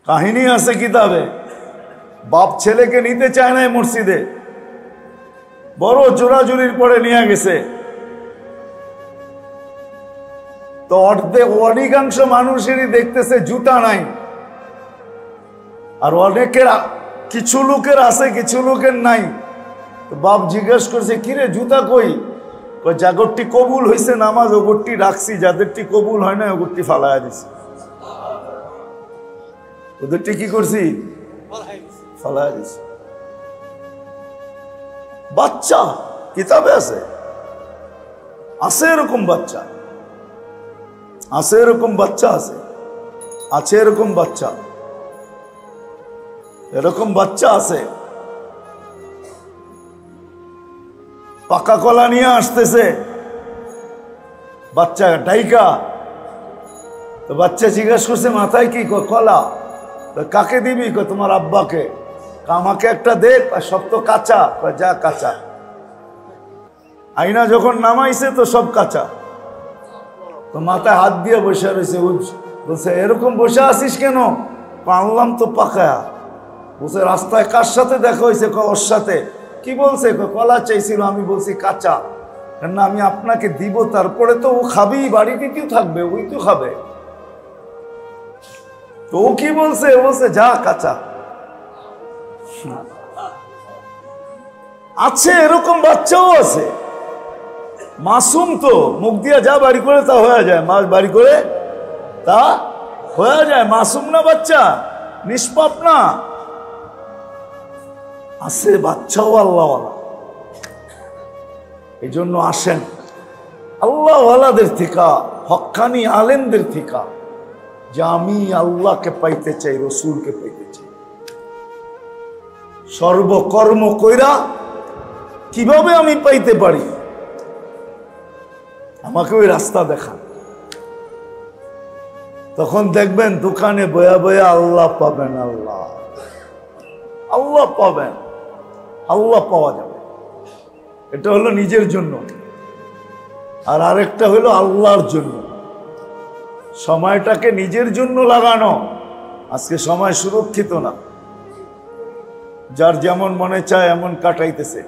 কাহিনী আছে কিতাবে। বাপ ছেলেকে নিতে চায় না মসজিদে, বড় জোরাজুরির পরে নিয়ে গেছে। তো অধিকাংশ মানুষেরই দেখতেছে জুতা নাই, আর অনেকের কিছু লোকের আছে কিছু লোকের নাই। তো বাপ জিজ্ঞেস করছে, কিরে জুতা কই? জাগরটি কবুল হয়েছে নামাজ, ওগরটি রাখছি, যাদেরটি কবুল হয় না ওগরটি ফালাইয়া দিছি। ওদেরটি কি করছি? ফালাইয়া দিছি। বাচ্চা কিতাবে আছে, আছে এরকম বাচ্চা, আছে এরকম বাচ্চা, আছে এরকম বাচ্চা, এরকম বাচ্চা আছে। পাকা কলা নিয়ে আসতেছে বাচ্চা ডাইকা। তো বাচ্চা জিজ্ঞাসা করছে, মাথায় কি? কলা। কাকে দিবি? তোমার আব্বাকে। আমাকে একটা দেখ, আর সব তো কাঁচা। যা কাঁচা। আইনা যখন নামাইছে তো সব কাঁচা। তো মাথায় হাত দিয়ে বসে রয়েছে। বলছে, এরকম বসে আসিস কেন? আনলাম তো পাকা। বলছে, রাস্তায় কার সাথে দেখা হয়েছে? ওর সাথে। কি বলছে? কলা চাইছিল। আমি বলছি কাঁচা। না, আমি আপনাকে দিব, তারপরে তো ও খাবেই, বাড়িতে কেউ থাকবে, ওই তো খাবে। তো ও কি বলছে? বলছে যা কাঁচা। আছে এরকম বাচ্চাও আছে, মাসুম তো, মুখ দিয়া যা বাড়ি করে তা হয়ে যায়, মাছ বাড়ি করে তা হয়ে যায়। মাসুম না বাচ্চা, নিষ্পাপ না। আছে বাচ্চাও আল্লাহওয়ালা। এই জন্য আসেন আল্লাহওয়ালাদের থেকে, হক্কানি আলেমদের থেকে, যে আমি আল্লাহকে পাইতে চাই, রসুলকে পাইতে চাই। সর্বকর্ম কইরা কিভাবে আমি পাইতে পারি, আমাকে ওই রাস্তা দেখান। তখন দেখবেন দোকানে বয়া বয়া আল্লাহ পাবেন, আল্লাহ আল্লাহ পাবেন, আল্লাহ পাওয়া যাবে। এটা হলো নিজের জন্য, আর আরেকটা হলো আল্লাহর জন্য। সময়টাকে নিজের জন্য লাগানো। আজকে সময় সুরক্ষিত না, যার যেমন মনে চায় এমন কাটাইতেছে।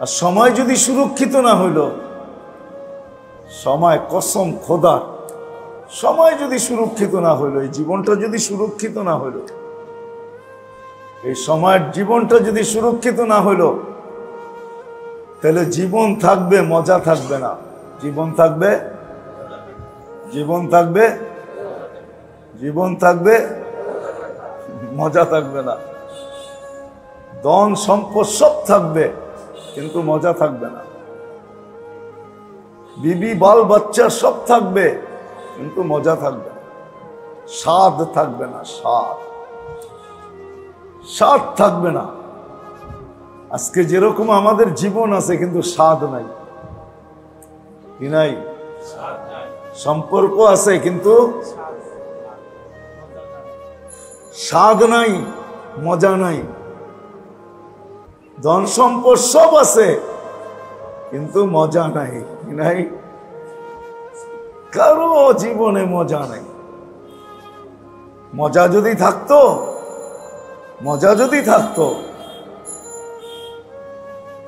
আর সময় যদি সুরক্ষিত না হইল, সময় কসম খোদার, সময় যদি সুরক্ষিত না হইল, এই জীবনটা যদি সুরক্ষিত না হইল, এই সময়ের জীবনটা যদি সুরক্ষিত না হইল, তাহলে জীবন থাকবে, মজা থাকবে না। জীবন থাকবে, জীবন থাকবে, জীবন থাকবে, মজা থাকবে না। ধন সম্পদ সব থাকবে, কিন্তু মজা থাকবে না। বিবি বাল বাচ্চা সব থাকবে, কিন্তু মজা থাকবে না। স্বাদ থাকবে না, স্বাদ, স্বাদ থাকবে না। আজকে যেরকম আমাদের জীবন আছে, কিন্তু স্বাদ নাই। কি নাই? সম্পর্ক আছে, কিন্তু স্বাদ নাই, মজা নাই। ধন সম্পদ সব আছে, কিন্তু মজা নাই। কি নাই? কারো জীবনে মজা নাই। মজা যদি থাকতো, মজা যদি থাকতো,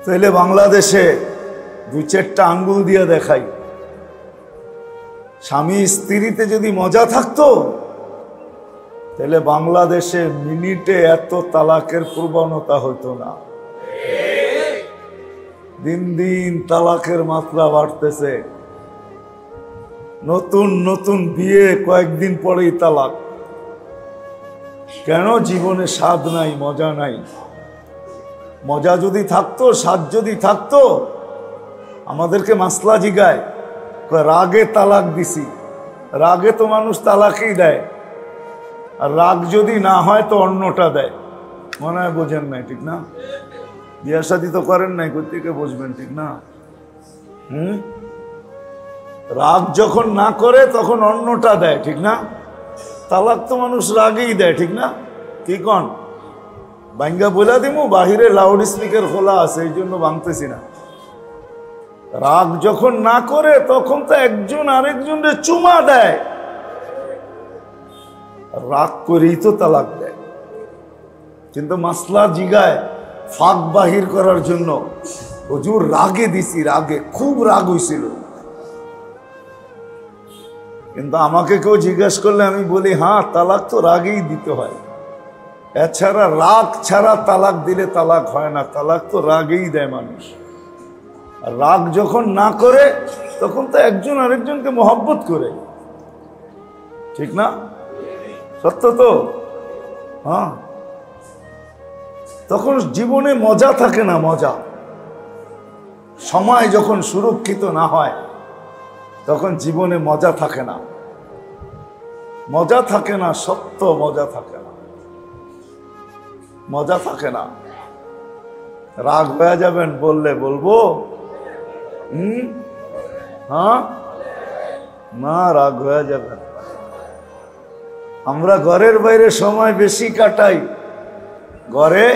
তাহলে বাংলাদেশে 2-4টা আঙ্গুল দিয়ে দেখাই, স্বামী স্ত্রীতে যদি মজা থাকতো, তাহলে বাংলাদেশে মিনিটে এত তালাকের প্রবণতা হইতো না। দিন দিন তালাকের মাত্রা বাড়তেছে। নতুন নতুন বিয়ে, কয়েকদিন পরেই তালাক। কেন? জীবনে স্বাদ নাই, মজা নাই। মজা যদি থাকতো, স্বাদ যদি থাকতো, আমাদেরকে মাসলা জিগায়, রাগে তালাক দিছি। রাগে তো মানুষ তালাকই দেয়, আর রাগ যদি না হয় তো অন্যটা দেয়। মনে হয় বোঝেন নাই, ঠিক না? বিয়া শাদী তো করেন নাই, কোথেকে বুঝবেন, ঠিক না? রাগ যখন না করে তখন অন্যটা দেয়, ঠিক না? তালাক তো মানুষ রাগেই দেয়, ঠিক না? কি কন? ভাঙ্গা বলে দিমু, বাহিরে লাউড স্পিকার খোলা আছে, এই জন্য ভাঙতেছি না। রাগ যখন না করে তখন তো একজন আরেকজনের চুমা দেয়। রাগ করেই তো তালাক দেয়। কিন্তু মাসলা জিগায় ফাঁক বাহির করার জন্য, হুজুর রাগে দিছি, রাগে খুব রাগ হয়েছিল। কিন্তু আমাকে কেউ জিজ্ঞেস করলে আমি বলি হ্যাঁ, তালাক তো রাগেই দিতে হয়, এছাড়া রাগ ছাড়া তালাক দিলে তালাক হয় না। তালাক তো রাগেই দেয় মানুষ। আর রাগ যখন না করে তখন তো একজন আরেকজনকে মহব্বত করে, ঠিক না? সত্য তো? হ্যাঁ, তখন জীবনে মজা থাকে না। মজা, সময় যখন সুরক্ষিত না হয় তখন জীবনে মজা থাকে না। মজা থাকে না, সত্য মজা থাকে না, মজা থাকে না। রাগ হয়ে যাবেন বললে বলবো হ্যাঁ না, রাগ হয়ে যাবেন। আমরা ঘরের বাইরে সময় বেশি কাটাই, ঘরে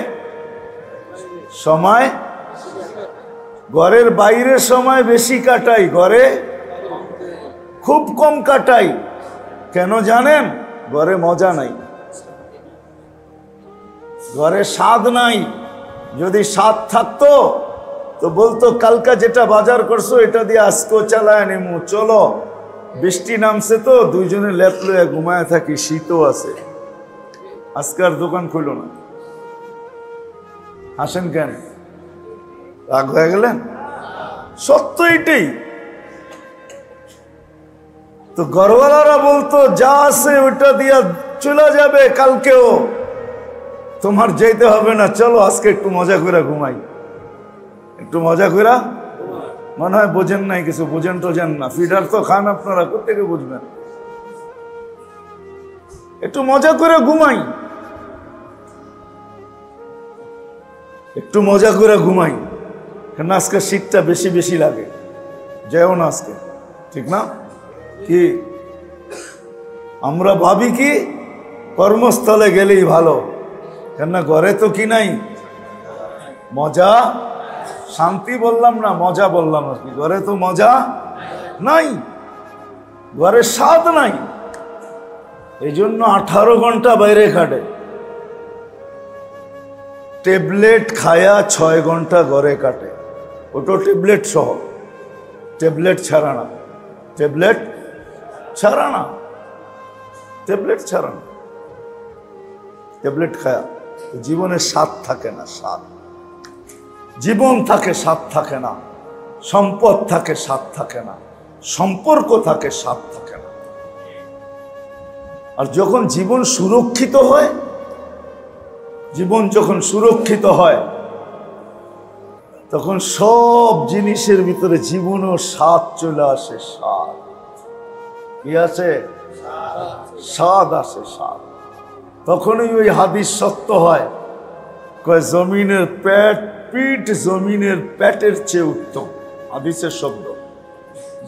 সময়, ঘরের বাইরে সময় বেশি কাটাই, ঘরে খুব কম কাটাই। কেন জানেন? ঘরে মজা নাই, ঘরে স্বাদ নাই। যদি স্বাদ থাকতো তো বলতো কালকা যেটা বাজার করছো এটা দিয়ে আজকেও চালায় নেমু, চলো। বৃষ্টি নামছে তো দুইজনে লেপ লয়ে ঘুমায় থাকি, শীতও আছে। আজকে আর দোকান খুললো না। হাসেন কেন? রাগ হয়ে গেলেন? সত্য এটাই তো। ঘরওয়ালারা বলতো যা আছে ওইটা দিয়া চলে যাবে, কালকেও তোমার যেতে হবে না, চলো আজকে একটু মজা করে ঘুমাই, একটু মজা করে। মনে হয় বোঝেন নাই কিছু, বোঝেন টোঝেন না, ফিডার তো খান আপনারা, কোথেকে বুঝবেন? একটু মজা করে ঘুমাই, একটু মজা করে ঘুমাই, কেন আজকে শীতটা বেশি বেশি লাগে, যেও না আজকে, ঠিক না? কি আমরা ভাবি কি কর্মস্থলে গেলেই ভালো, কেন ঘরে তো কি নাই মজা, শান্তি বললাম না, মজা বললাম আর কি। ঘরে তো মজা নাই, ঘরে স্বাদ নাই। এই জন্য 18 ঘন্টা বাইরে কাটে, ট্যাবলেট খায়া 6 ঘন্টা ঘরে কাটে, ওটো ট্যাবলেট সহ, ট্যাবলেট ছাড়া না, ট্যাবলেট ছাড়া না, ট্যাবলেট ছাড়া না, ট্যাবলেট খায়া জীবনে স্বাদ থাকে না। স্বাদ, জীবন থাকে, স্বাদ থাকে না। সম্পদ থাকে, স্বাদ থাকে না। সম্পর্ক থাকে, স্বাদ থাকে না। আর যখন জীবন সুরক্ষিত হয়, জীবন যখন সুরক্ষিত হয় তখন সব জিনিসের ভিতরে জীবনও স্বাদ চলে আসে। স্বাদ কি আছে? স্বাদ আসে, স্বাদ। তখনই ওই হাদিস সত্য হয়, কয় জমিনের পিঠ জমিনের পেটের চেয়ে উত্তম। হাদিসের শব্দ,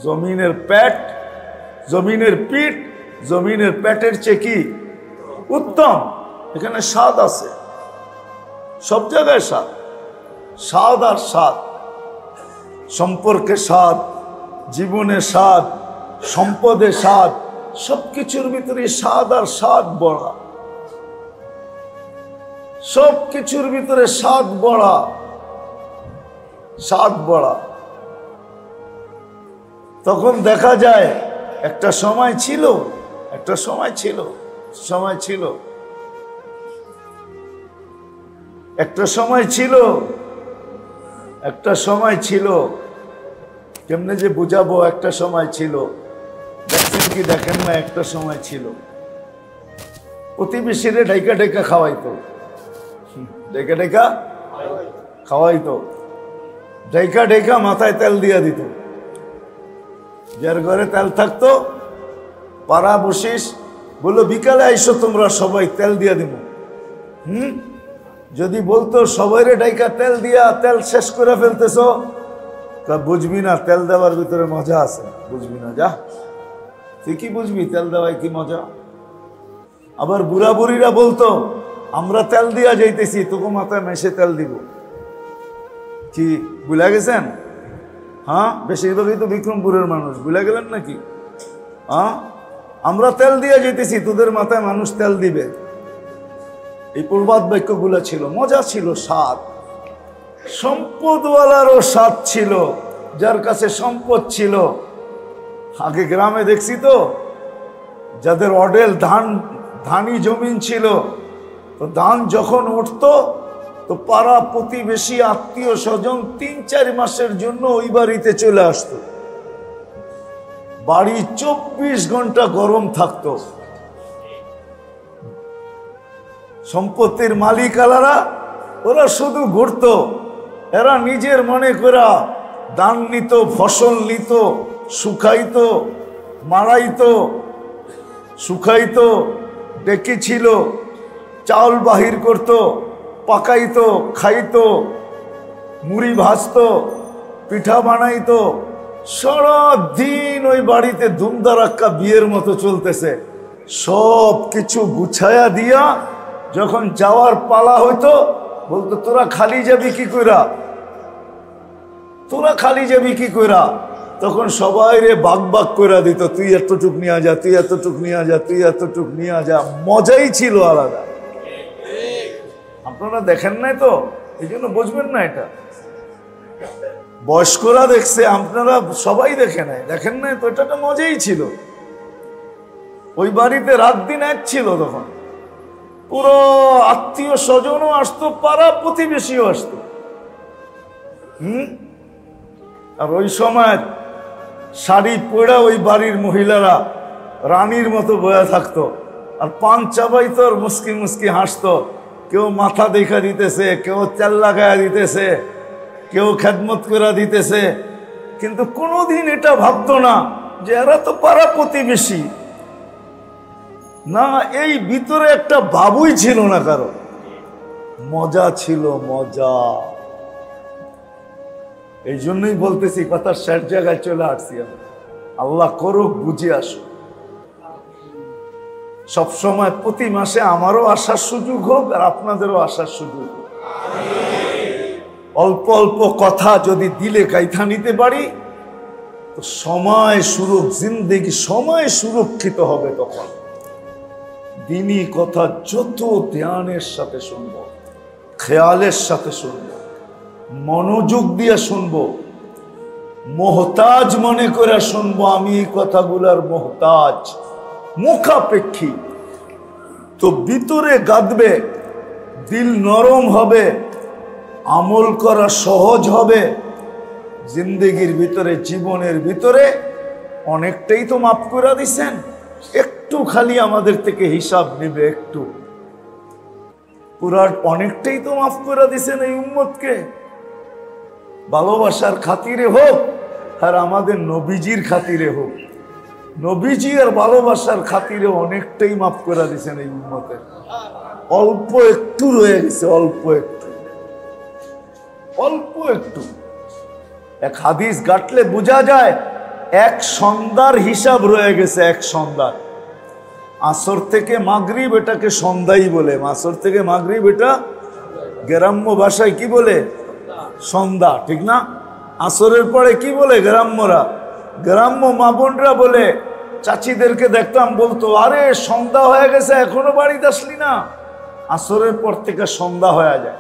জমিনের পেট, জমিনের পিঠ জমিনের পেটের চেয়ে কি উত্তম। এখানে স্বাদ আছে, সব জায়গায় স্বাদ, স্বাদ আর স্বাদ। সম্পর্কে স্বাদ, জীবনে স্বাদ, সম্পদে স্বাদ, সবকিছুর ভিতরে স্বাদ আর স্বাদ বড়া, সব কিছুর ভিতরে স্বাদ বড়া, স্বাদ বড়া। তখন দেখা যায় একটা সময় ছিল, একটা সময় ছিল, সময় ছিল, একটা সময় ছিল, একটা সময় ছিল। কেমনে যে বুঝাবো? একটা সময় ছিল, দেখছেন কি দেখেন না? একটা সময় ছিল প্রতিবেশীরে ডাইকা ডাইকা খাওয়াইতো, ডেকা ডেকা খাওয়াইতো, ডেকা ডেকা মাথায় তেল দিয়া দিত। যার ঘরে তেল থাকতো পাড়া বসিস, বললো বিকালে আইসো তোমরা সবাই, তেল দিয়া দিব। যদি বলতো সবাইরে ডাইকা তেল দিয়া তেল শেষ করে ফেলতেছ, বুঝবি না তেল দেওয়ার ভিতরে মজা আছে, বুঝবি না, যা তুই কি বুঝবি তেল দেওয়ায় কি মজা। আবার বুড়া বুড়িরা বলতো আমরা তেল দিয়া যাইতেছি, তোকে মাথায় মেশে তেল দিব। কি ভুলে গেছেন? হ্যাঁ, বেশিরভাগই তো বিক্রমপুরের মানুষ, ভুলে গেলেন নাকি? হ্যাঁ, আমরা তেল দিয়ে যেতেছি, তোদের মাথায় মানুষ তেল দিবে। এই প্রবাদ বাক্যগুলো ছিল, মজা ছিল, স্বাদ। সম্পদওয়ালারও স্বাদ ছিল, যার কাছে সম্পদ ছিল। আগে গ্রামে দেখছি তো, যাদের অডেল ধানি জমিন ছিল, তো ধান যখন উঠতো তো পাড়া প্রতিবেশী আত্মীয় স্বজন ৩-৪ মাসের জন্য ওই বাড়িতে চলে আসতো। বাড়ি ২৪ ঘন্টা গরম থাকতো। সম্পত্তির মালিক আলারা, ওরা শুধু ঘুরতো। এরা নিজের মনে করা দান নিত, ফসল নিত, শুকাইতো, মারাইতো, শুকাইতো, ডেকেছিল, চাউল বাহির করতো, পাকাইতো, খাইতো, মুড়ি ভাজতো, পিঠা বানাইতো। সারা দিন ওই বাড়িতে ধুমধারাক্কা বিয়ের মতো চলতেছে। সব কিছু গুছায়া দিয়া যখন যাওয়ার পালা হইতো, বলতো তোরা খালি যাবি কি কইরা, তোরা খালি যাবি কি কইরা। তখন সবাই রে বাগ বাগ কইরা দিত, তুই এতটুক নিয়ে যা, তুই এতটুক নিয়ে যা, তুই এতটুক নিয়ে যা। মজাই ছিল আলাদা। আপনারা দেখেন নাই তো, এই জন্য বুঝবেন না এটা। বয়স্করা দেখছে, আপনারা সবাই দেখে নাই, দেখেন নাই তো, এটা মজাই ছিল। ওই বাড়িতে রাত দিন এক ছিল। তখন পুরো আত্মীয় স্বজনও আসতো, পাড়া প্রতিবেশীও আসতো। আর ওই সময় শাড়ি পরে ওই বাড়ির মহিলারা রানীর মতো বয়া থাকতো, আর পান চাবাইতো, আর মুস্কি মুস্কি হাসতো। কেউ মাথা দেখা দিতেছে, কেউ তেল লাগায়া দিতেছে, কেউ খেদমত করে দিতেছে, কিন্তু কোনোদিন এটা ভাবতো না যে এরা তো পাড়া প্রতিবেশী। না, এই ভিতরে একটা ভাবই ছিল না কারো। মজা ছিল, মজা। এই জন্যই বলতেছি, কথার শেষ জায়গায় চলে আসছি। আল্লাহ করুক বুঝে আসুক। সবসময় প্রতি মাসে আমারও আসার সুযোগ হোক, আর আপনাদেরও আসার সুযোগ হোক। অল্প অল্প কথা যদি দিলে কাইথা নিতে পারি, তো সময় জিন্দেগি সময় সুরক্ষিত হবে। তখন দিনই কথা যত ধ্যানের সাথে শুনব, খেয়ালের সাথে শুনব, মনোযোগ দিয়ে শুনব, মোহতাজ মনে করে শুনবো। আমি এই কথাগুলার মোহতাজ, মুখাপেক্ষী, তো ভিতরে গাঁদবে, দিল নরম হবে, আমল করা সহজ হবে। জিন্দেগির ভিতরে, জীবনের ভিতরে অনেকটাই তো মাফ করে দিছেন, একটু খালি আমাদের থেকে হিসাব নেবে, একটু। পুরা অনেকটাই তো মাফ করে দিছেন এই উম্মতকে। ভালোবাসার খাতিরে হোক, আর আমাদের নবীজির খাতিরে হোক। নবীজি আর ভালোবাসার খাতিরে অনেকটাই মাফ করে দিছেন এই উম্মতের। অল্প একটু রয়ে গেছে, অল্প একটু, অল্প একটু। এক হাদিস গাটলে বোঝা যায়, এক সন্ধ্যার হিসাব রয়ে গেছে, এক সন্ধ্যার। আসর থেকে মাগরিব, এটাকে সন্ধ্যাই বলে। আসর থেকে মাগরিব, এটা গ্রাম্য ভাষায় কি বলে? সন্ধ্যা, ঠিক না? আসরের পরে কি বলে গ্রাম্যরা? গ্রাম্য মা বোনরা বলে, চাচিদেরকে দেখতাম বলতো, আরে সন্ধ্যা হয়ে গেছে, এখনো বাড়িতে আসলি না? আসরের পর থেকে সন্ধ্যা হয়ে যায়।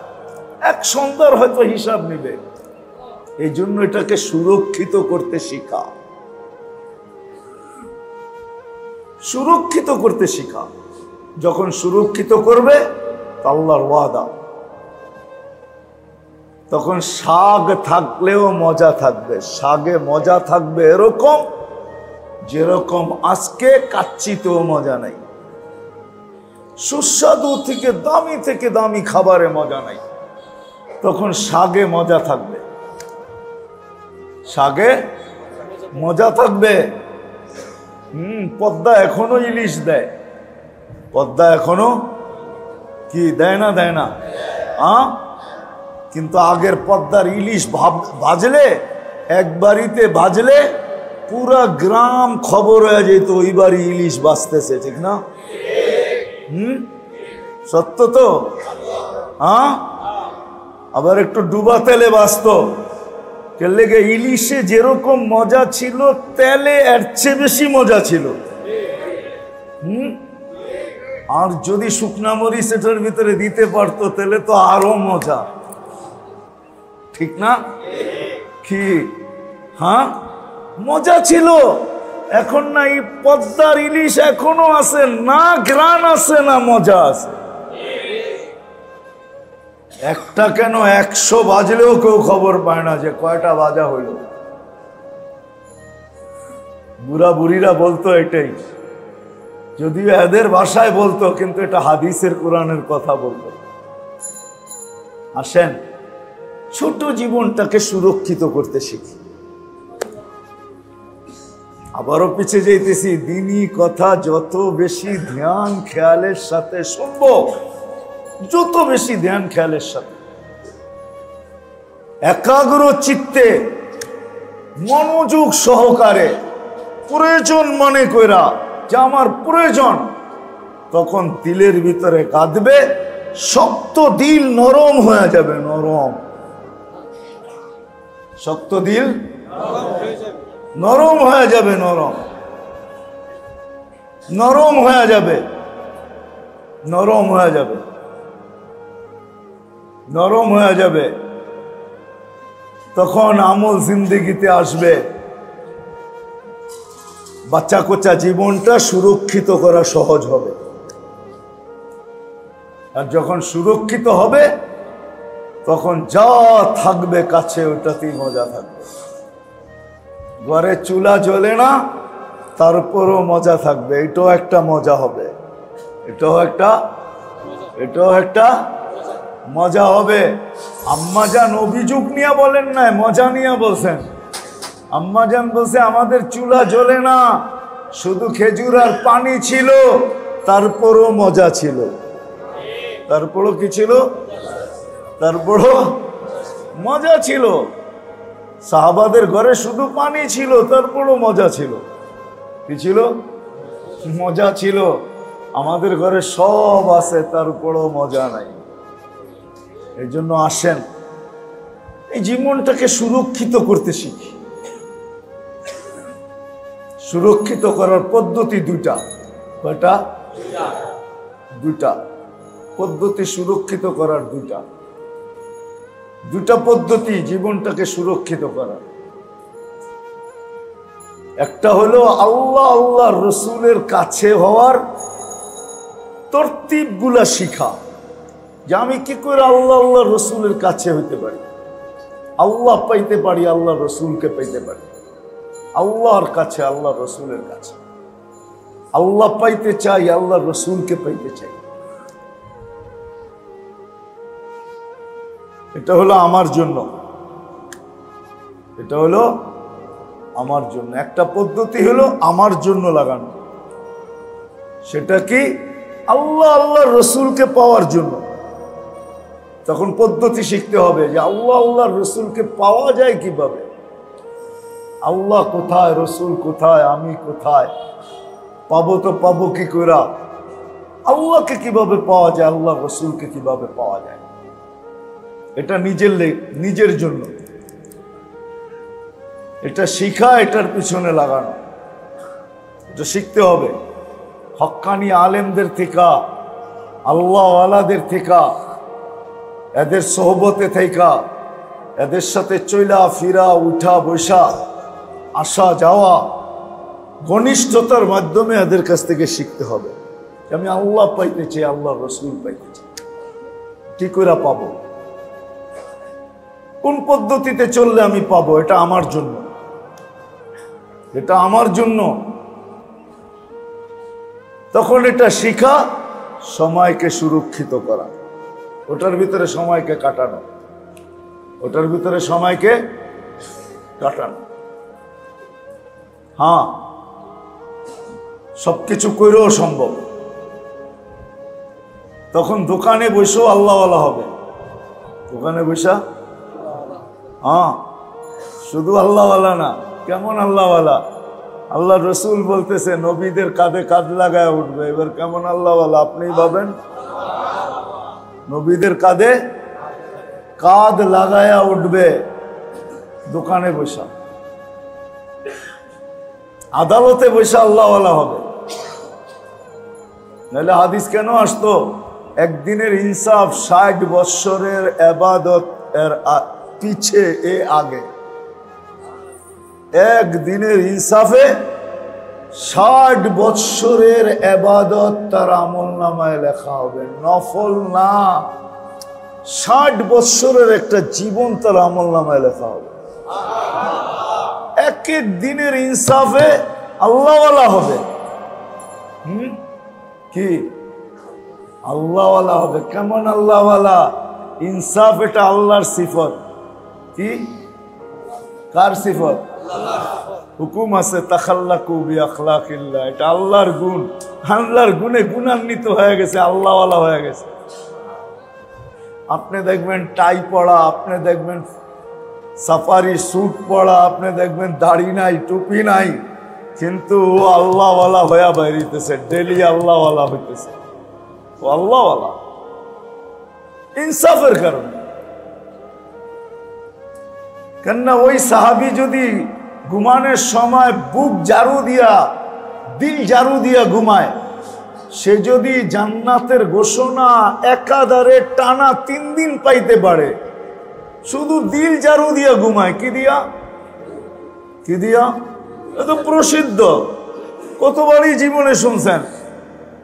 এক সন্ধ্যার হয়তো হিসাব নিবে। এই জন্য এটাকে সুরক্ষিত করতে শিখা, সুরক্ষিত করতে শিখা। যখন সুরক্ষিত করবে, আল্লাহর ওয়াদা, তখন শাক থাকলেও মজা থাকবে। শাকে মজা থাকবে এরকম, যেরকম আজকে কাচ্চিতেও মজা নাই। সুস্বাদু থেকে দামি খাবারে মজা নাই, তখন শাকে মজা থাকবে। শাকে মজা থাকবে। পদ্মা এখনো ইলিশ দেয়, পদ্মা এখনো কি দেয় না? দেয় না? কিন্তু আগের পদ্মার ইলিশ ভাজলে, এক বাড়িতে ভাজলে পুরা গ্রাম খবর হয়ে যেত ওই বাড়ি ইলিশ বাজতেছে, ঠিক না? সত্য তো? আবার একটু ডুবা তেলে বাজতো। লেগে ইলিশে যেরকম মজা ছিল, তেলে এর চেয়ে বেশি মজা ছিল। আর যদি শুকনা মরিচ এটার ভিতরে দিতে পারতো তাহলে তো আরো মজা, ঠিক না? কি হ্যাঁ, মজা ছিল। এখন না এই পদ্মার ইলিশ এখনো আছে না, গ্রান আছে না মজা আছে। একটা কেন 100 বাজলেও কেউ খবর পায় না যে কয়টা বাজা হইল। বুড়া বুড়িরা বলতো এটাই, যদিও এদের ভাষায় বলতো, কিন্তু এটা হাদিসের কোরআনের কথা বলতো। আসেন ছোট জীবনটাকে সুরক্ষিত করতে শিখি। আবারও পিছিয়ে যাইতেছি, দিনই কথা যত বেশি ধ্যান খেয়ালের সাথে শুনবো, যত বেশি ধ্যান খেয়ালের সাথে একাগ্র চিত্তে মনোযোগ সহকারে প্রয়োজন মনে কইরা যে আমার প্রয়োজন, তখন দিলের ভিতরে কাঁদবে, শক্ত দিল নরম হয়ে যাবে। নরম শক্ত দিল নরম হয়ে যাবে, নরম নরম হয়ে যাবে, নরম হয়ে যাবে, নরম হয়ে যাবে। তখন আমল জিন্দেগিতে আসবে। বাচ্চা কোচা জীবনটা সুরক্ষিত করা সহজ হবে। আর যখন সুরক্ষিত হবে তখন যা থাকবে কাছে ওটাতেই মজা থাকবে। ঘরে চুলা জ্বলে না, তারপরও মজা থাকবে, এটাও একটা মজা হবে, এটাও একটা মজা হবে। আম্মাজান অভিযোগ নিয়ে বলেন না, মজা নিয়ে বলছেন। আম্মাজান বলছে আমাদের চুলা জ্বলে না, শুধু খেজুর আর পানি ছিল, তারপরও মজা ছিল। তারপরও কি ছিল? তারপরও মজা ছিল। সাহাবাদের ঘরে শুধু পানি ছিল, তারপরও মজা ছিল। কি ছিল? মজা ছিল। আমাদের ঘরে সব আছে, তারপরও মজা নাই। এই জন্য আসেন এই জীবনটাকে সুরক্ষিত করতে শিখি। সুরক্ষিত করার পদ্ধতি দুইটা। কয়টা? দুইটা পদ্ধতি সুরক্ষিত করার, দুইটা পদ্ধতি জীবনটাকে সুরক্ষিত করার। একটা হলো আল্লাহ রসুলের কাছে হওয়ার তরতিব গুলা শিখা, যে আমি কি করে আল্লাহ রসুলের কাছে হইতে পারি, আল্লাহ পাইতে পারি, আল্লাহ রসুলকে পাইতে পারি। আল্লাহর কাছে, আল্লাহ রসুলের কাছে। আল্লাহ পাইতে চাই, আল্লাহ রসুলকে পাইতে চাই। এটা হলো আমার জন্য, এটা হলো আমার জন্য। একটা পদ্ধতি হলো আমার জন্য লাগানো, সেটা কি? আল্লাহ রসুলকে পাওয়ার জন্য। তখন পদ্ধতি শিখতে হবে যে আল্লাহ রসুলকে পাওয়া যায় কিভাবে, আল্লাহ কোথায়, রসুল কোথায়, আমি কোথায়, পাবো তো পাবো কি করে, আল্লাহকে কিভাবে পাওয়া যায়, আল্লাহ রসুলকে কিভাবে পাওয়া যায়। এটা নিজের জন্য এটা শিখা, এটার পিছনে লাগানো, এটা শিখতে হবে। হক্কানি আলেমদের থেকে, আল্লাহওয়ালাদের থেকে, এদের সোহবতে থেকে, এদের সাথে চইলা ফিরা, উঠা বসা, আসা যাওয়া, ঘনিষ্ঠতার মাধ্যমে এদের কাছ থেকে শিখতে হবে। আমি আল্লাহ পাইতে চাই, আল্লাহ রসুল পাইতে চাই, কি করে পাবো, কোন পদ্ধতিতে চললে আমি পাবো, এটা আমার জন্য, এটা আমার জন্য। তখন এটা শিখা, সময়কে সুরক্ষিত করা, ওটার ভিতরে সময়কে কাটানো, ওটার ভিতরে সময়কে কাটানো। হ্যাঁ, সবকিছু করেও সম্ভব। তখন দোকানে বসেও আল্লাহওয়ালা হবে। দোকানে বসা, হ্যাঁ, শুধু আল্লাহওয়ালা না। কেমন আল্লাহওয়ালা? আল্লাহ রসুল বলতেছে নবীদের কাঁধে কাঁধ লাগায় উঠবে। এবার কেমন আল্লাহওয়ালা আপনি ভাবেন? নবীদের কাঁধে কাঁধ লাগায়া উঠবে, দোকানে বসা, আদালতে বসে আল্লাহওয়ালা হবে। নাহলে হাদিস কেন আসতো? একদিনের ইনসাফ 60 বৎসরের ইবাদত এর পিছে এ আগে। একদিনের ইনসাফে 60 বৎসরের ইবাদত তার আমলনামায় লেখা হবে, নফল না। 60 বৎসরের একটা জীবন তার আমলনামায় লেখা হবে। এক এক দিনের ইনসাফে আল্লাহওয়ালা হবে। কি আল্লাহওয়ালা হবে? কেমন আল্লাহওয়ালা? ইনসাফ এটা আল্লাহর সিফত। কি কার সিফত? হুকুম আছে তাখাল্লাকু বিআখলাকিল্লাহ, এটা আল্লাহর গুণ। আল্লাহর গুণে গুণান্বিত হয়ে গেছে, আল্লাহওয়ালা হয়ে গেছে। আপনি দেখবেন টাই পড়া, আপনি দেখবেন সাফারি স্যুট পড়া, আপনি দেখবেন দাড়ি নাই, টুপি নাই, কিন্তু ও আল্লাহওয়ালা হয়ে বেরিয়েছে, ডেলি আল্লাহওয়ালা হইতেছে। ও আল্লাহওয়ালা ইনসাফের কারণে। কেননা ওই সাহাবী যদি ঘুমানোর সময় বুক জারু দিয়া, দিল জারু দিয়া ঘুমায়, সে যদি জান্নাতের ঘোষণা একাধারে টানা 3 দিন পাইতে পারে, শুধু দিল জারু দিয়া ঘুমায়, কি দিয়া? কি দিয়া? এত প্রসিদ্ধ, কতবারই জীবনে শুনছেন।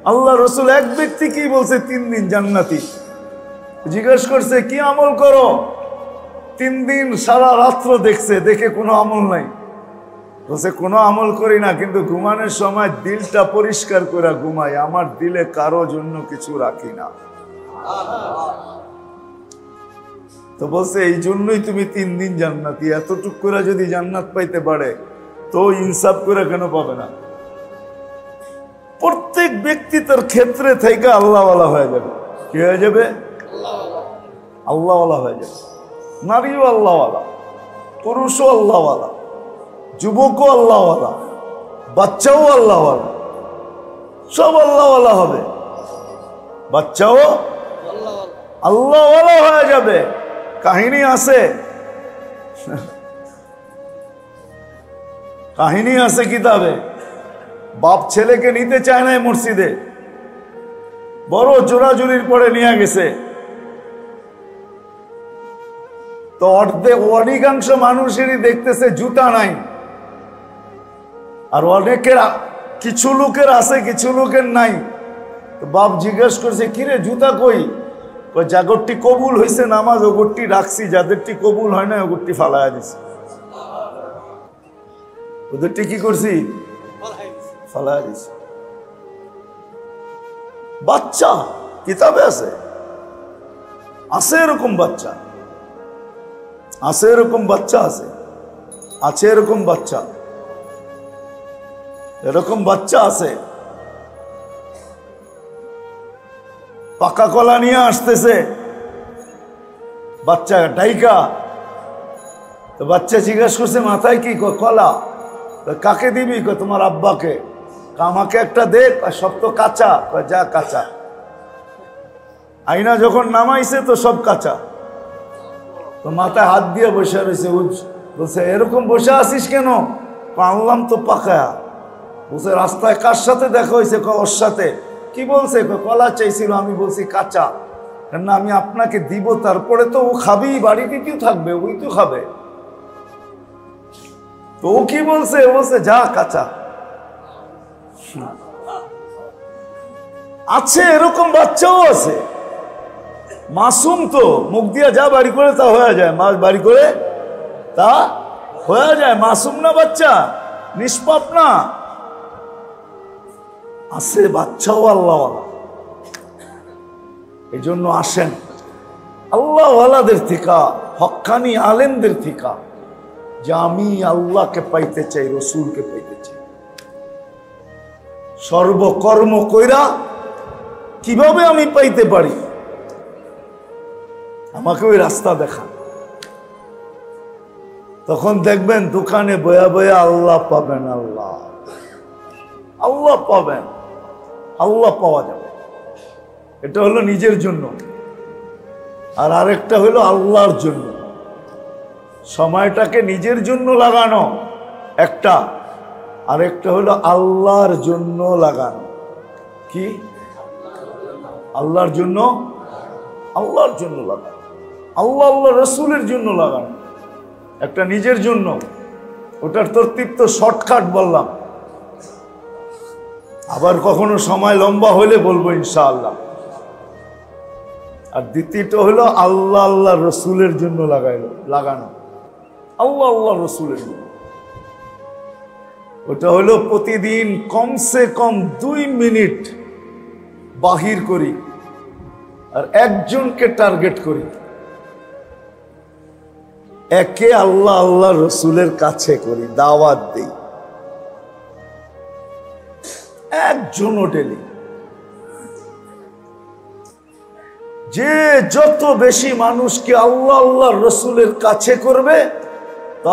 আল্লাহ রসুল এক ব্যক্তি কি বলছে? 3 দিন জান্নাতি। জিজ্ঞেস করছে কি আমল করো? 3 দিন সারা রাত্র দেখছে, দেখে কোনো আমল নাই। বলছে কোনো আমল করি না, কিন্তু ঘুমানোর সময় দিলটা পরিষ্কার করে ঘুমাই, আমার দিলে কারো জন্য কিছু রাখি না। তো বলছে এই জন্যই তুমি 3 দিন জান্নাতি। এতটুক করে যদি জান্নাত পাইতে পারে, তো ইনসাফ করে কেন পাবে না? প্রত্যেক ব্যক্তি তার ক্ষেত্রে থেকে আল্লাহওয়ালা হয়ে যাবে। কি হয়ে যাবে? আল্লাহওয়ালা হয়ে যাবে। নারীও আল্লাহওয়ালা, পুরুষও আল্লাহওয়ালা, যুবকও আল্লাহওয়ালা, বাচ্চাও আল্লাহওয়ালা, সব আল্লাহওয়ালা হবে। বাচ্চাও আল্লাহওয়ালা হয়ে যাবে। কাহিনী আছে, কাহিনী আছে কিতাবে। বাপ ছেলেকে নিতে চায় না মসজিদে, বড় জোরাজুরির পরে নিয়ে গেছে। তো অধিকাংশ মানুষেরই দেখতেছে জুতা নাই, আর অনেকের কিছু লোকের আছে, কিছু লোকের নাই। তো বাপ জিজ্ঞেস করছে কিরে জুতা কই? জাগরটি কবুল হয়েছে নামাজ, ওগরটি রাখছি, যাদেরটি কবুল হয় না ওগরটি ফালাইয়া দিছি। ওদেরটি কি করছি? ফালাইয়া দিছি। বাচ্চা কিতাবে আছে, আছে এরকম বাচ্চা, আছে এরকম বাচ্চা, আছে এরকম বাচ্চা, এরকম বাচ্চা আছে। পাকা কলা নিয়ে আসতেছে বাচ্চা ডাইকা। তো বাচ্চা জিজ্ঞেস করছে মাথায় কি? কলা। কাকে দিবি? তোমার আব্বাকে। আমাকে একটা দে। সব তো কাঁচা। যা কাঁচা। আইনা যখন নামাইছে তো সব কাঁচা। তো মাথায় হাত দিয়ে বসে রয়েছে। বলছে এরকম বসে আসিস কেন? আনলাম তো পাকা। বলছে রাস্তায় কার সাথে দেখা হয়েছে? ওর সাথে। কি বলছে? কলা চাইছিল। আমি বলছি কাঁচা। কেন আমি আপনাকে দিব, তারপরে তো ও খাবি, বাড়িতে কেউ থাকবে, ওই তো খাবে। তো ও কি বলছে? বলছে যা কাঁচা। আছে এরকম বাচ্চাও আছে, মাসুম, তো মুখ দিয়া যা বাড়ি করে তা হয়ে যায়, মাছ বাড়ি করে তা হয়ে যায়। মাসুম না বাচ্চা, নিষ্পাপ না। আছে বাচ্চাও আল্লাহওয়ালা। এই জন্য আসেন আল্লাহওয়ালাদের থেকে, হক্কানি আলেমদের থেকে, যে আমি আল্লাহকে পাইতে চাই, রসুলকে পাইতে চাই। সর্বকর্ম কইরা কিভাবে আমি পাইতে পারি, আমাকে ওই রাস্তা দেখান। তখন দেখবেন দোকানে বয়া বয়া আল্লাহ পাবেন। আল্লাহ আল্লাহ পাবেন, আল্লাহ পাওয়া যাবে। এটা হলো নিজের জন্য, আর আরেকটা হলো আল্লাহর জন্য। সময়টাকে নিজের জন্য লাগানো একটা, আরেকটা হলো আল্লাহর জন্য লাগানো। কি? আল্লাহর জন্য, আল্লাহর জন্য লাগান, আল্লাহ আল্লাহ রসুলের জন্য লাগান। একটা নিজের জন্য, ওটার তরতিব তো শর্টকাট বললাম, আবার কখনো সময় লম্বা হলে বলবো ইনশাআল্লাহ। আর দ্বিতীয়টা হলো আল্লাহ আল্লাহ রসুলের জন্য লাগানো, আল্লাহ আল্লাহ রসুলের জন্য। ওটা হলো প্রতিদিন কমসে কম 2 মিনিট বাহির করি আর একজনকে টার্গেট করি, একে আল্লাহ আল্লাহ রসুলের কাছে করি, দাওয়াত দেই, একজনও ডেলি। যে যত বেশি মানুষকে আল্লাহ আল্লাহ রসুলের কাছে করবে,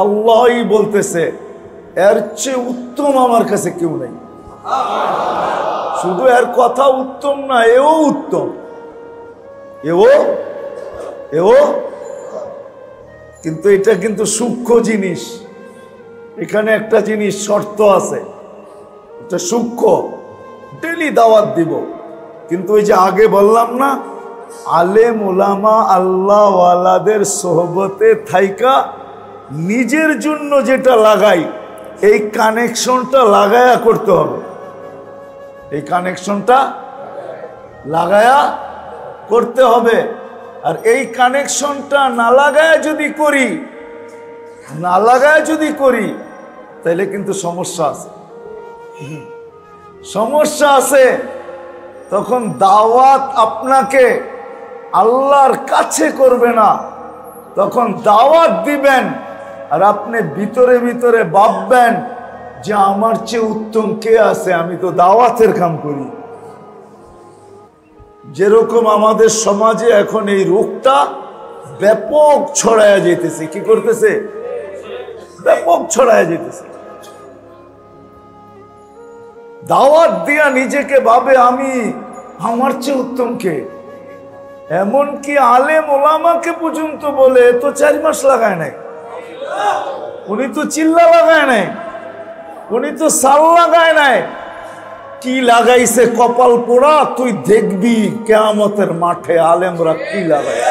আল্লাহই বলতেছে এর চেয়ে উত্তম আমার কাছে কেউ নেই। শুধু এর কথা উত্তম না, এও উত্তম, এও কিন্তু এটা কিন্তু সূক্ষ্ম জিনিস। এখানে একটা জিনিস শর্ত আছে, এটা সূক্ষ্ম। ডেলি দাওয়াত দিব, কিন্তু ওই যে আগে বললাম না, আলেম ওলামা আল্লাহ ওয়ালাদের সোহবতে থাইকা নিজের জন্য যেটা লাগাই, এই কানেকশনটা লাগায়া করতে হবে। এই কানেকশনটা লাগায়া করতে হবে। আর এই কানেকশনটা না লাগায় যদি করি তাহলে কিন্তু সমস্যা আছে, সমস্যা আছে। তখন দাওয়াত আপনাকে আল্লাহর কাছে করবে না, তখন দাওয়াত দিবেন আর আপনি ভিতরে ভিতরে ভাববেন যে আমার চেয়ে উত্তম কে আছে, আমি তো দাওয়াতের কাম করি। যেরকম আমাদের সমাজে এখন এই রোগটা ব্যাপক ছড়ায়া যেতেছে, কি করতেছে? ব্যাপক ছড়ায়া যেতেছে। দাওয়াত দিয়া নিজেকে ভাবে আমি, আমার চেয়ে উত্তম কে। এমনকি আলেম ওলামাকে পর্যন্ত বলে তো 4 মাস লাগায় নাই, উনি তো চিল্লা লাগায় নাই, উনি তো সাল লাগায় নাই। কি লাগাইছে? কপাল পোড়া। তুই দেখবি কিয়ামতের মাঠে আলেমরা কি লাগায়।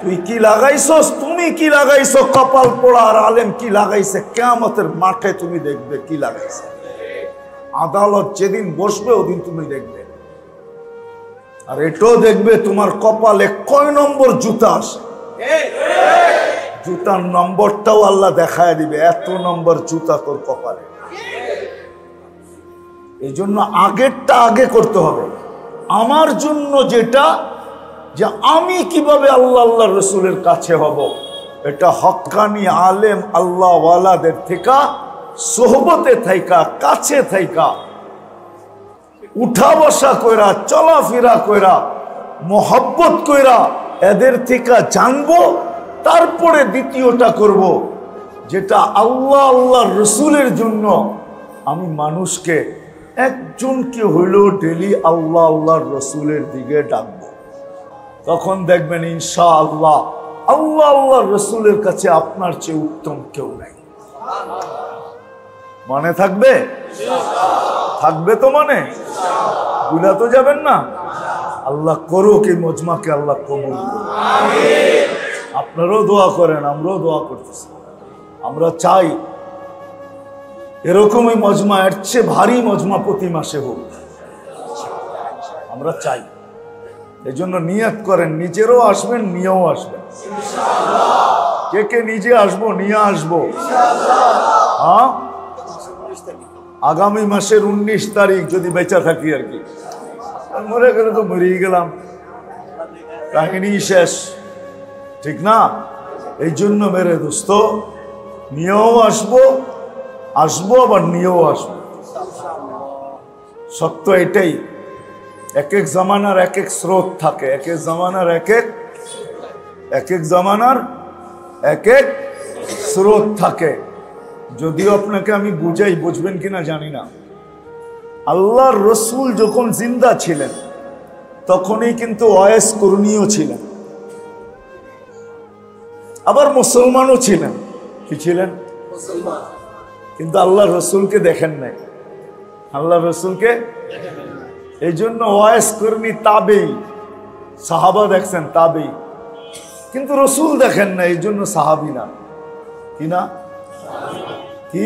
তুই কি লাগাইছস? তুমি কি লাগাইছো? কপাল পোড়া। আর আলেম কি লাগাইছে? কিয়ামতের মাঠে তুমি দেখবে কি লাগাইছে। আদালত যেদিন বসবে ওদিন তুমি দেখবে। আর এটাও দেখবে তোমার কপালে কয় নম্বর জুতা আসে। জুতার নম্বরটাও আল্লাহ দেখায় দিবে, এত নম্বর জুতা তোর কপালে। এই জন্য আগেরটা আগে করতে হবে। আমার জন্য যেটা, যে আমি কিভাবে আল্লাহ আল্লাহ রসুলের কাছে হব, এটা হক্কানি আলেম আল্লাহ ওয়ালাদের থেকে সোহবতে থাইকা, কাছে থাইকা, উঠা বসা কইরা, চলাফেরা কইরা, মোহব্বত কইরা এদের থেকে জানবো। তারপরে দ্বিতীয়টা করব, যেটা আল্লাহ আল্লাহ রসুলের জন্য আমি মানুষকে একজনকে হইলেও ডেলি আল্লাহ আল্লাহ রসুলের দিকে ডাকবো। তখন দেখবেন ইনশাআল্লাহ আল্লাহ আল্লাহ রসুলের কাছে আপনার চেয়ে উত্তম কেউ নাই। মনে থাকবে? থাকবে তো মনে? ভুলা তো যাবেন না। আল্লাহ করুক এই মজমাকে, আল্লাহ কবুল করুক। আপনারাও দোয়া করেন, আমরাও দোয়া করতেছি। আমরা চাই এরকমই মজমা, এর চেয়ে ভারী মজমা প্রতি মাসে হোক, আমরা চাই। এই জন্য নিয়ত করেন, নিজেরও আসবেন, নিয়েও আসবেন। কে কে নিজে আসবো, নিয়ে আসবো? হ্যাঁ, আগামী মাসের 19 তারিখ যদি বেঁচে থাকি আর কি। মরে গেলে তো মরেই গেলাম, কাহিনী শেষ, ঠিক না? এই জন্য মেরে দোস্ত, নিয়েও আসবো, আবার নিয়েও আসবো। সত্য এটাই, এক এক জামানার এক এক স্রোত থাকে, এক এক জামানার এক এক জামানার এক এক স্রোত থাকে। যদিও আপনাকে আমি বুঝাই, বুঝবেন কিনা জানি না। আল্লাহর রসুল যখন জিন্দা ছিলেন তখনই কিন্তু ওয়াইস করণীয় ছিলেন, আবার মুসলমানও ছিলেন। কি ছিলেন? কিন্তু আল্লাহ রসুলকে দেখেন নাই। আল্লাহ রসুলকে এই জন্য ওয়াইস কর্মী তাবেই, সাহাবা দেখছেন তাবেই, কিন্তু রসুল দেখেন না, এই জন্য সাহাবি না। কি না? কি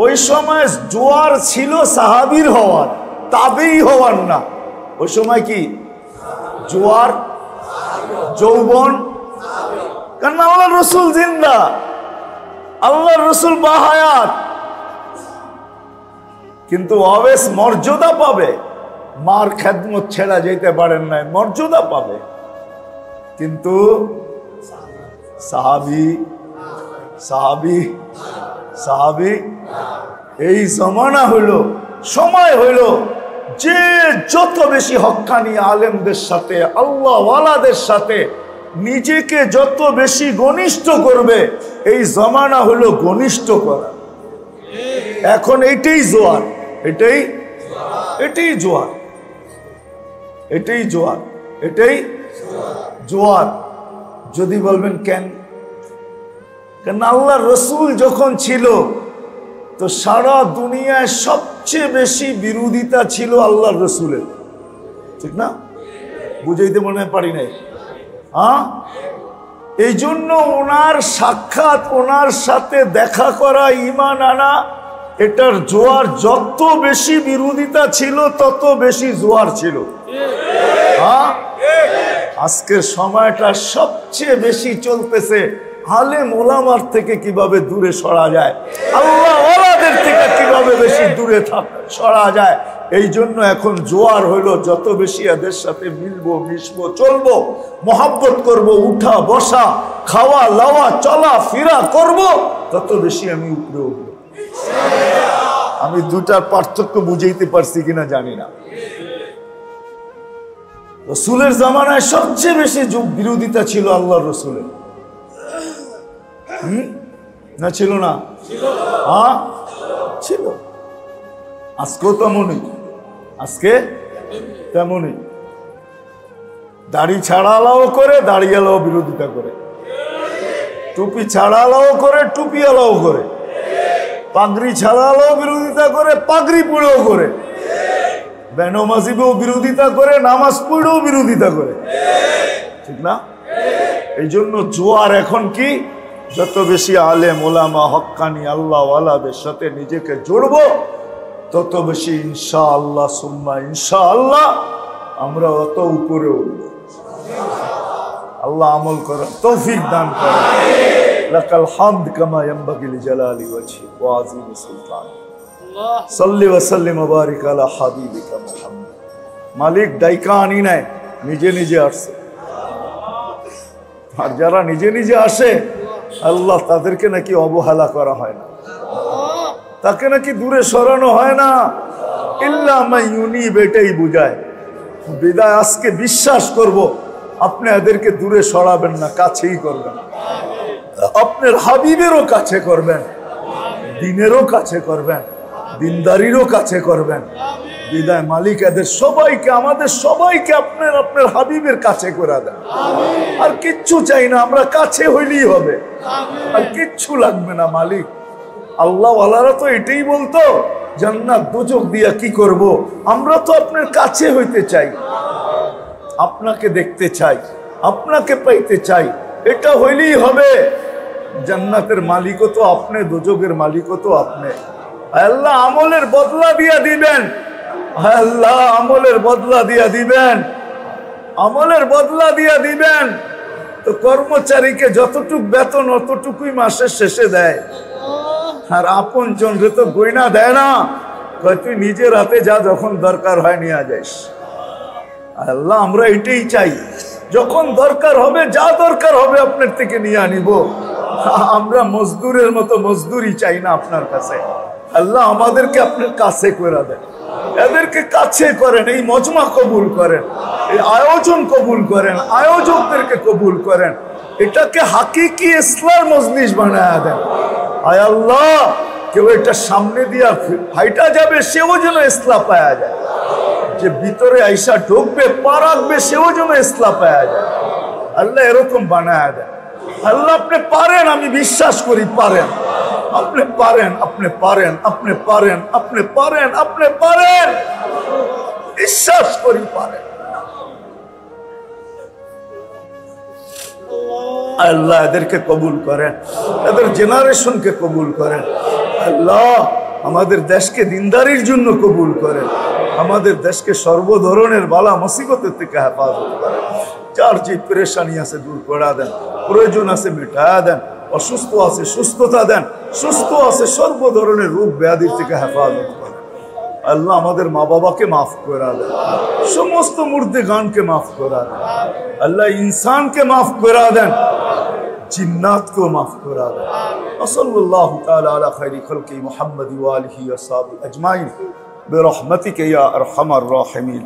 ওই সময় জোয়ার ছিল সাহাবীর হওয়ার, তাবেই হওয়ার না। ওই সময় কি জোয়ার, যৌবন, কারণ আল্লাহ রসুল জিন্দা, আল্লাহ রসুল বাহায়াত। কিন্তু অবেশ মর্যাদা পাবে, মার খেদমত ছেড়া যেতে পারেন নাই, মর্যাদা পাবে। কিন্তু সাহাবি সাহাবি সাহাবি এই জমানা হইলো, সময় হইলো যে যত বেশি হক্কানি আলেমদের সাথে, আল্লাহ ওয়ালাদের সাথে নিজেকে যত বেশি ঘনিষ্ঠ করবে, এই জমানা হলো ঘনিষ্ঠ করা। এখন এটাই জোয়ার, এটাই এটাই জোয়ার, এটাই জোয়ার, এটাই জোয়ার। যদি বলবেন কেন? কেন আল্লাহ রসুল যখন ছিল তো সারা দুনিয়ায় সবচেয়ে বেশি বিরোধিতা ছিল আল্লাহর রসুলের, ঠিক না? বুঝাইতে মনে পারি নাই? হ্যাঁ, এই জন্য ওনার সাক্ষাৎ, ওনার সাথে দেখা করা, ঈমান আনা, এটার জোয়ার যত বেশি বিরোধিতা ছিল তত বেশি জোয়ার ছিল। হ্যাঁ, আজকের সময়টা সবচেয়ে বেশি চলতেছে আলেম ওলামার থেকে কিভাবে দূরে সরা যায়, আল্লাহ ওয়ালাদের থেকে কিভাবে বেশি দূরে সরা যায়। এই জন্য এখন জোয়ার হইলো যত বেশি এদের সাথে মিলবো, মিশবো, চলবো, মহাব্বত করব, উঠা বসা, খাওয়া লাওয়া, চলা ফিরা করব, তত বেশি আমি উপরে উঠবো। আমি দুটার পার্থক্য বুঝাইতে পারছি কিনা জানি না। রসুলের জামানায় সবচেয়ে বেশি বিরোধিতা ছিল আল্লাহ রসুলের, না ছিল না? হ্যাঁ ছিল। আজকেও তেমনই, আজকে তেমনই। দাড়ি ছাড়ালাও করে, দাড়িওয়ালাও বিরোধিতা করে, টুপি ছাড়ালাও করে, টুপিওয়ালাও করে, পাগড়ি ছাড়ালাও বিরোধিতা করে, পাগড়ি পড়েও করে, বেনমাজিবেও বিরোধিতা করে, নামাজ পড়েও বিরোধিতা করে, ঠিক না? এই জন্য জোয়ার এখন কি, যত বেশি আলেম ওলামা হক্কানি আল্লাহ ওয়ালাদের সাথে নিজেকে জড়বো, তত বেশি ইনশাআল্লাহ সুম্মা ইনশাআল্লাহ আমরা অত উপরে উঠব। আল্লাহ আমল করেন, তৌফিক দান করেন। লাকাল হামদ কামা ইয়ানবাগি লিজালালি ওয়াজহি ওয়া আযীমি সুলতান। সাল্লি ওয়া সাল্লিম ওয়া বারিক আলা হাবিবিকা মুহাম্মদ। মালিক ডাইকা আনি নাই, নিজে নিজে আসছে। আর যারা নিজে নিজে আসে, আল্লাহ তাদেরকে নাকি অবহেলা করা হয় না, তাকে নাকি দূরে সরানো হয় না। ইল্লা মাইয়ুনিব, এটাই বুঝায়। বিদায় আজকে বিশ্বাস করব, আপনি এদেরকে দূরে সরাবেন না, কাছেই করবেন। আপনার হাবিবেরও কাছে করবেন, দিনেরও কাছে করবেন, দিনদারিরও কাছে করবেন। বিদায় মালিক এদের সবাইকে, আমাদের সবাইকে আপনার আপনার হাবিবের কাছে করে দেন। আর কিচ্ছু চাই না, আমরা কাছে হইলেই হবে, আর কিচ্ছু লাগবে না মালিক। আল্লাহ ওয়ালারা তো এটাই বলতো, জান্নাত দোজখ দিয়া কি করব, আমরা তো আপনার কাছে হইতে চাই, আপনাকে দেখতে চাই, আপনাকে পাইতে চাই, এটা হইলেই হবে। জান্নাতের মালিকও তো আপনি, দোজখের মালিকও তো আপনি। আল্লাহ আমলের বদলা দিয়া দিবেন, আল্লাহ আমলের বদলা দিয়া দিবেন, আমলের বদলা দিয়া দিবেন। তো কর্মচারীকে যতটুক বেতন অতটুকুই মাসের শেষে দেয়, আর আপন জনরে তো গয়না দেয় না, তুই নিজের হাতে যা, যখন দরকার হয় নিয়ে যাইস। আল্লাহ আমরা এটাই চাই, যখন দরকার হবে, যা দরকার হবে আপনার থেকে নিয়ে আনিব। আমরা মজদুরের মতো মজদুরি চাই না আপনার কাছে। আল্লাহ আমাদেরকে আপনার কাছে করে দেন, এদেরকে কাছে করেন, এই মজমা কবুল করেন, এই আয়োজন কবুল করেন, আয়োজকদেরকে কবুল করেন, এটাকে হাকিকি ইসলাম মজলিস বানায় দেন। আয় আল্লাহ, কেউ এটা সামনে দিয়া হাইটা যাবে, সেও যেন ইসলাম পাওয়া যায়, যে ভিতরে আইসা ঢুকবে, পা রাখবে, সেও যেন ইসলাম পাওয়া যায়। আল্লাহ এরকম বানায় দেন। আল্লাহ আপনি পারেন, আমি বিশ্বাস করি পারেন। আপনি পারেন, আপনি পারেন, আপনি পারেন, আপনি পারেন, আপনি পারেন, বিশ্বাস করি পারেন। আল্লাহ এদেরকে কবুল করেন, এদের জেনারেশনকে কবুল করেন। আল্লাহ আমাদের দেশকে দিনদারির জন্য কবুল করেন, আমাদের দেশকে সর্ব ধরনের বালা মুসিবতের থেকে হেফাজত করেন। যার যে পেরেশানি আছে দূর করে দেন, প্রয়োজন আছে মিটায়া দেন, অসুস্থ আছে সুস্থতা দেন, সুস্থ আছে সর্ব ধরনের রোগ ব্যাধির থেকে হেফাজত করেন। আল্লাহ আমাদের মা বাবাকে মাফ করে দেন, সমস্ত মুর্দেগানকে মাফ করে দেন। আল্লাহ ইনসানকে মাফ করে দেন, জিন্নাতকেও মাফ করে দেন। সাল্লাল্লাহু তাআলা আলা খায়রি খালকি মুহাম্মদ ওয়া আলিহি ওয়া সাহবিহি আজমাইন বিরহমাতিকা ইয়া আরহামার রাহিমিন।